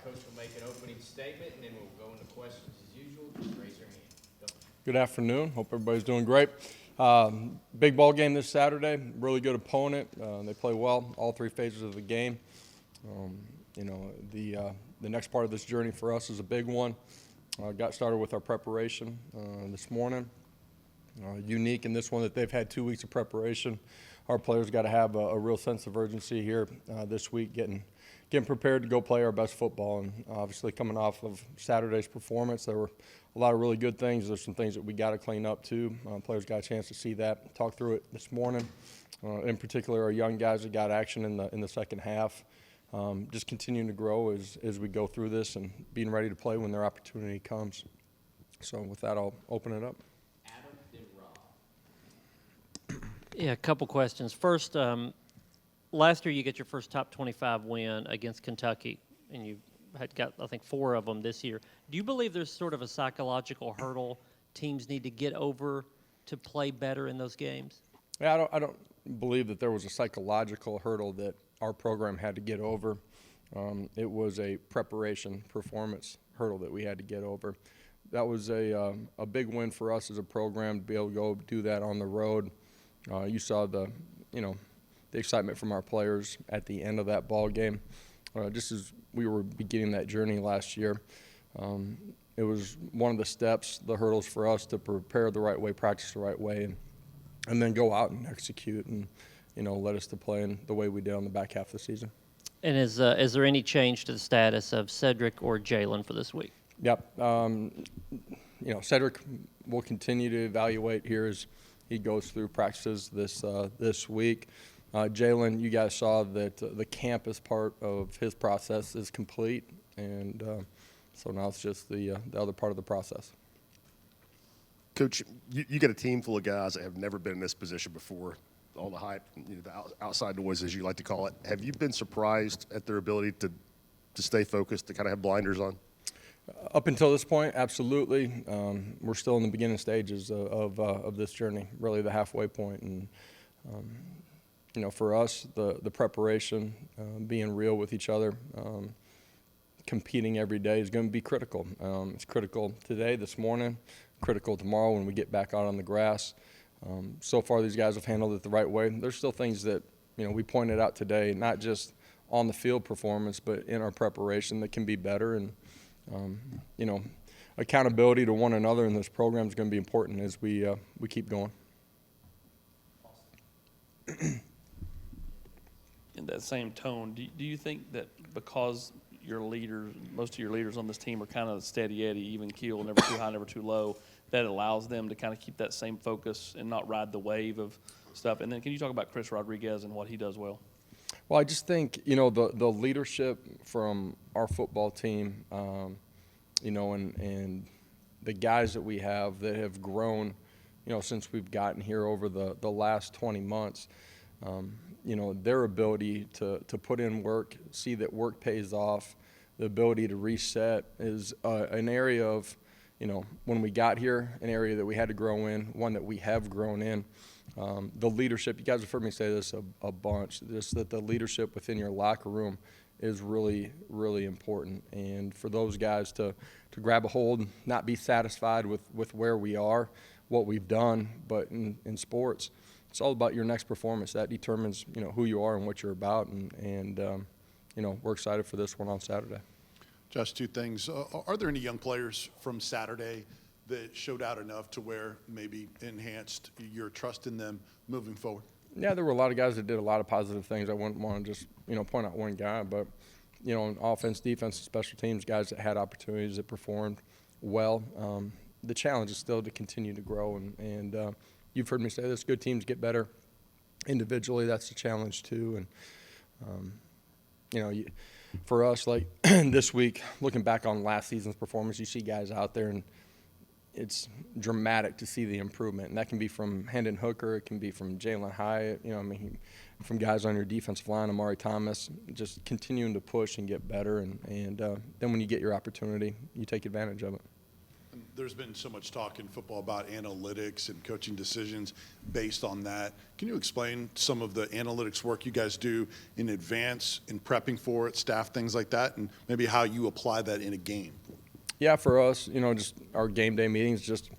Coach will make an opening statement, and then we'll go into questions as usual. Just raise your hand. Go. Good afternoon. Hope everybody's doing great. Big ball game this Saturday. Really good opponent. They play well all three phases of the game. The next part of this journey for us is a big one. Got started with our preparation this morning. Unique in this one that they've had 2 weeks of preparation. Our players got to have a real sense of urgency here this week, getting prepared to go play our best football. And obviously coming off of Saturday's performance, there were a lot of really good things. There's some things that we got to clean up too. Players got a chance to see that, talk through it this morning. In particular, our young guys that got action in the second half. Just continuing to grow as we go through this and being ready to play when their opportunity comes. So with that, I'll open it up. Adam, then Rob. Yeah, a couple questions. First, last year you get your first top 25 win against Kentucky, and you had got, I think, 4 of them this year. Do you believe there's sort of a psychological hurdle teams need to get over to play better in those games? Yeah, I don't believe that there was a psychological hurdle that our program had to get over. It was a preparation performance hurdle that we had to get over. That was a big win for us as a program to be able to go do that on the road. You saw the excitement from our players at the end of that ball game. Just as we were beginning that journey last year, it was one of the steps, the hurdles for us to prepare the right way, practice the right way, and then go out and execute and led us to play in the way we did on the back half of the season. And is there any change to the status of Cedric or Jalen for this week? Yep. Cedric will continue to evaluate here as he goes through practices this week. Jalen, you guys saw that the campus part of his process is complete, and so now it's just the other part of the process. Coach, you got a team full of guys that have never been in this position before. All the hype, the outside noise, as you like to call it. Have you been surprised at their ability to stay focused, to kind of have blinders on? Up until this point, absolutely. We're still in the beginning stages of this journey, really the halfway point. And, for us, the preparation, being real with each other, competing every day is going to be critical. It's critical today, this morning, critical tomorrow when we get back out on the grass. So far, these guys have handled it the right way. There's still things that, we pointed out today, not just on the field performance, but in our preparation that can be better. And, accountability to one another in this program is going to be important as we keep going. In that same tone, do you think that because your leaders, most of your leaders on this team are kind of steady Eddie, even keel, never too high, never too low, that allows them to kind of keep that same focus and not ride the wave of stuff? And then can you talk about Chris Rodriguez and what he does well? Well, I just think, the leadership from our football team, and the guys that we have that have grown, since we've gotten here over the last 20 months, their ability to put in work, see that work pays off, the ability to reset is an area of, when we got here, an area that we had to grow in, one that we have grown in. The leadership, you guys have heard me say this a bunch, just that the leadership within your locker room is really, really important. And for those guys to grab a hold, not be satisfied with where we are, what we've done, but in sports, it's all about your next performance. That determines, who you are and what you're about. And we're excited for this one on Saturday. Josh, 2 things. Are there any young players from Saturday that showed out enough to where maybe enhanced your trust in them moving forward? Yeah, there were a lot of guys that did a lot of positive things. I wouldn't want to just, point out one guy, but, on offense, defense, special teams, guys that had opportunities that performed well. The challenge is still to continue to grow, and you've heard me say this, good teams get better individually. That's the challenge too. And, for us, like this week, looking back on last season's performance, you see guys out there, and it's dramatic to see the improvement. And that can be from Hendon Hooker, it can be from Jalen Hyatt, from guys on your defensive line, Amari Thomas, just continuing to push and get better. And then when you get your opportunity, you take advantage of it. there's been so much talk in football about analytics and coaching decisions based on that. Can you explain some of the analytics work you guys do in advance, in prepping for it, staff, things like that, and maybe how you apply that in a game? Yeah, for us, just our game day meetings, just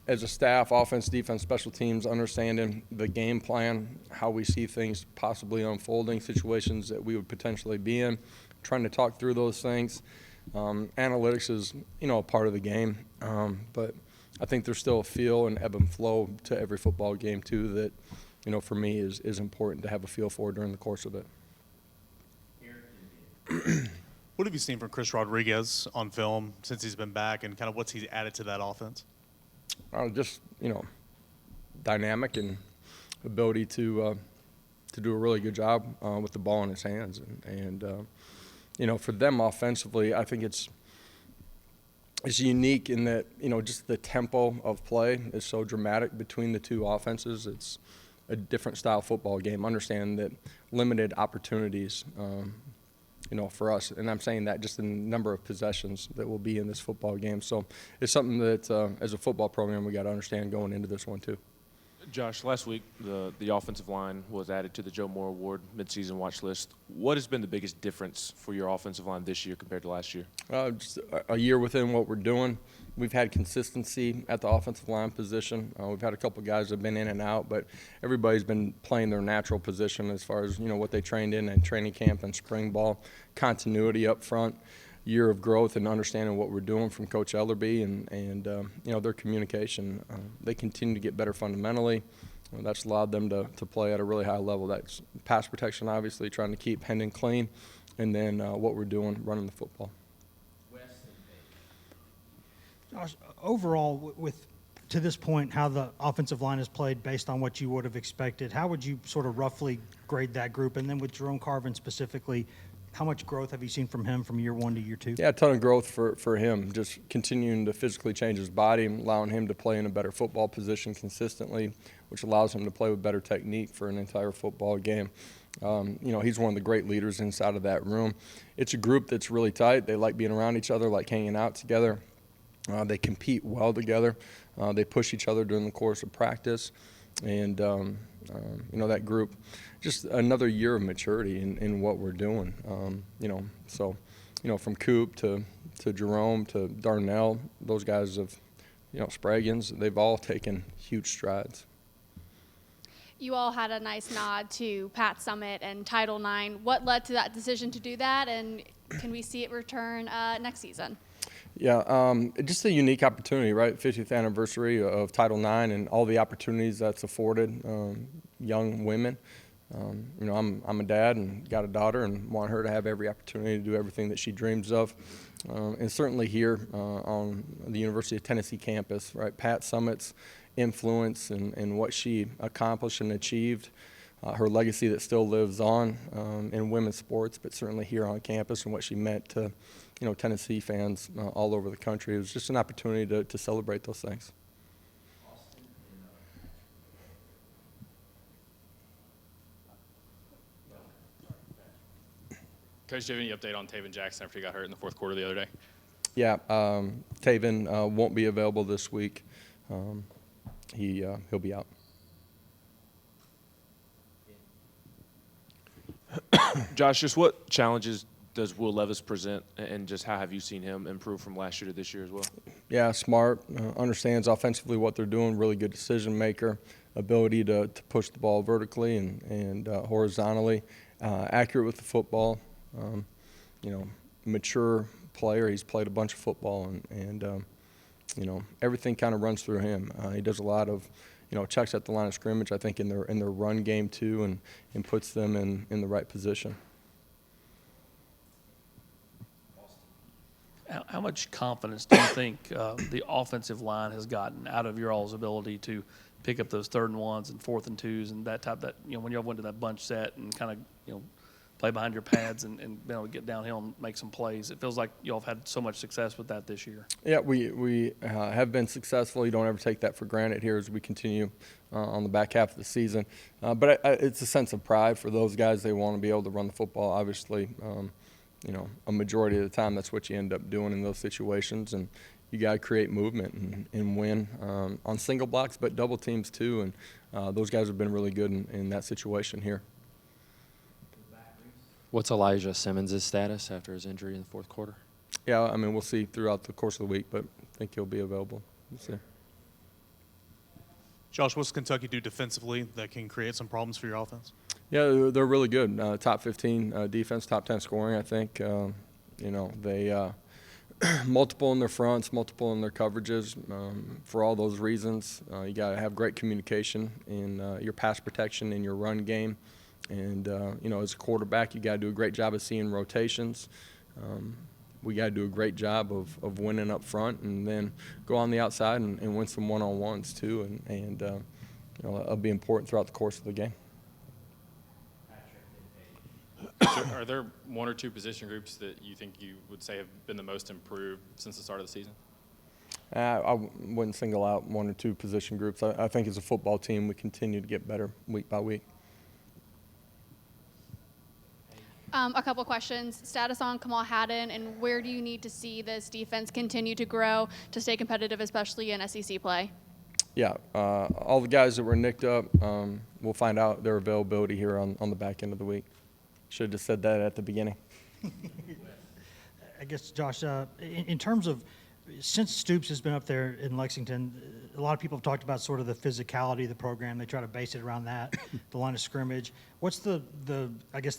as a staff, offense, defense, special teams, understanding the game plan, how we see things possibly unfolding, situations that we would potentially be in, trying to talk through those things. Analytics is, a part of the game, but I think there's still a feel and ebb and flow to every football game too that, for me is important to have a feel for during the course of it. What have you seen from Chris Rodriguez on film since he's been back, and kind of what's he added to that offense? Just, dynamic and ability to do a really good job with the ball in his hands. And for them offensively, I think it's unique in that, just the tempo of play is so dramatic between the two offenses. It's a different style football game. Understand that limited opportunities, for us, and I'm saying that just in the number of possessions that will be in this football game. So it's something that, as a football program, we got to understand going into this one too. Josh, last week the offensive line was added to the Joe Moore Award midseason watch list. What has been the biggest difference for your offensive line this year compared to last year? Just a year within what we're doing. We've had consistency at the offensive line position. We've had a couple of guys that have been in and out, but everybody's been playing their natural position as far as, what they trained in training camp and spring ball. Continuity up front, year of growth and understanding what we're doing from Coach Ellerby and their communication. They continue to get better fundamentally. That's allowed them to play at a really high level. That's pass protection, obviously, trying to keep Hendon clean, and then what we're doing, running the football. Josh, overall, to this point, how the offensive line has played based on what you would have expected, how would you sort of roughly grade that group? And then with Jerome Carvin specifically, how much growth have you seen from him from year one to year two? Yeah, a ton of growth for him, just continuing to physically change his body, allowing him to play in a better football position consistently, which allows him to play with better technique for an entire football game. He's one of the great leaders inside of that room. It's a group that's really tight. They like being around each other, like hanging out together. They compete well together. They push each other during the course of practice. And, that group, just another year of maturity in what we're doing. From Coop to Jerome to Darnell, those guys have, Spraggins, they've all taken huge strides. You all had a nice nod to Pat Summitt and Title IX. What led to that decision to do that, and can we see it return next season? Yeah, just a unique opportunity, right? 50th anniversary of Title IX and all the opportunities that's afforded young women. I'm a dad and got a daughter and want her to have every opportunity to do everything that she dreams of. And certainly here on the University of Tennessee campus, right? Pat Summitt's influence and what she accomplished and achieved, her legacy that still lives on in women's sports, but certainly here on campus and what she meant to Tennessee fans all over the country. It was just an opportunity to celebrate those things. Coach, do you have any update on Taven Jackson after he got hurt in the fourth quarter the other day? Yeah, Taven won't be available this week. He'll be out. Josh, just what challenges does Will Levis present, and just how have you seen him improve from last year to this year as well? Yeah, smart, understands offensively what they're doing, really good decision maker, ability to push the ball vertically and horizontally, accurate with the football, mature player. He's played a bunch of football and everything kind of runs through him. He does a lot of checks at the line of scrimmage, I think, in their run game too, and puts them in the right position. How much confidence do you think the offensive line has gotten out of your all's ability to pick up those 3rd and 1s and 4th and 2s and that type when you all went to that bunch set and kind of play behind your pads and been able to get downhill and make some plays? It feels like you all have had so much success with that this year. Yeah, we have been successful. You don't ever take that for granted here as we continue on the back half of the season. But it's a sense of pride for those guys. They want to be able to run the football, obviously. a majority of the time, that's what you end up doing in those situations. And you got to create movement and win on single blocks, but double teams too. And those guys have been really good in that situation here. What's Elijah Simmons' status after his injury in the fourth quarter? Yeah, I mean, we'll see throughout the course of the week, but I think he'll be available. We'll see. Josh, what's Kentucky do defensively that can create some problems for your offense? Yeah, they're really good. Top 15 defense, top 10 scoring, I think. They multiple in their fronts, multiple in their coverages. For all those reasons, you got to have great communication in your pass protection and your run game. And, as a quarterback, you got to do a great job of seeing rotations. We got to do a great job of winning up front and then go on the outside and win some one-on-ones too. And it'll be important throughout the course of the game. Are there one or two position groups that you think you would say have been the most improved since the start of the season? I wouldn't single out one or two position groups. I think as a football team, we continue to get better week by week. A couple questions. Status on Kamal Haddon, and where do you need to see this defense continue to grow to stay competitive, especially in SEC play? Yeah, all the guys that were nicked up, we'll find out their availability here on the back end of the week. Should have just said that at the beginning. I guess, Josh, in terms of, since Stoops has been up there in Lexington, a lot of people have talked about sort of the physicality of the program. They try to base it around that, the line of scrimmage. What's the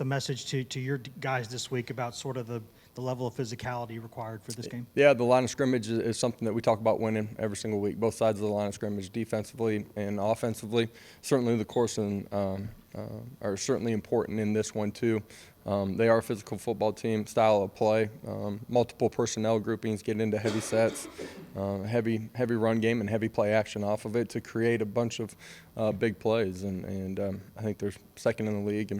message to your guys this week about sort of the level of physicality required for this game? Yeah, the line of scrimmage is something that we talk about winning every single week, both sides of the line of scrimmage, defensively and offensively. Certainly the course are certainly important in this one too. They are a physical football team, style of play, multiple personnel groupings, get into heavy sets, heavy run game and heavy play action off of it to create a bunch of big plays. And I think they're second in the league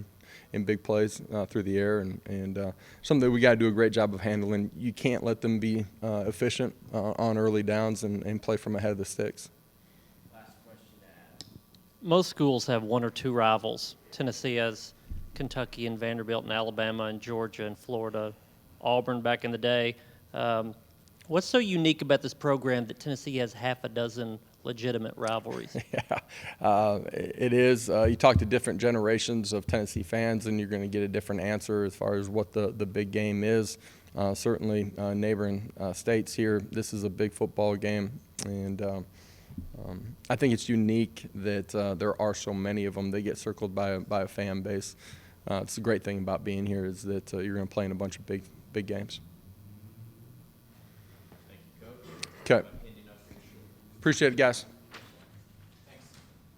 in big plays through the air and something that we got to do a great job of handling. You can't let them be efficient on early downs and play from ahead of the sticks. Most schools have one or two rivals. Tennessee has Kentucky and Vanderbilt and Alabama and Georgia and Florida, Auburn back in the day. What's so unique about this program that Tennessee has half a dozen legitimate rivalries? Yeah, it is. You talk to different generations of Tennessee fans, and you're going to get a different answer as far as what the big game is. Certainly, neighboring states here, this is a big football game, and I think it's unique that there are so many of them. They get circled by a fan base. It's the great thing about being here is that you're going to play in a bunch of big games. Thank you, Coach. Okay. Appreciate it, guys.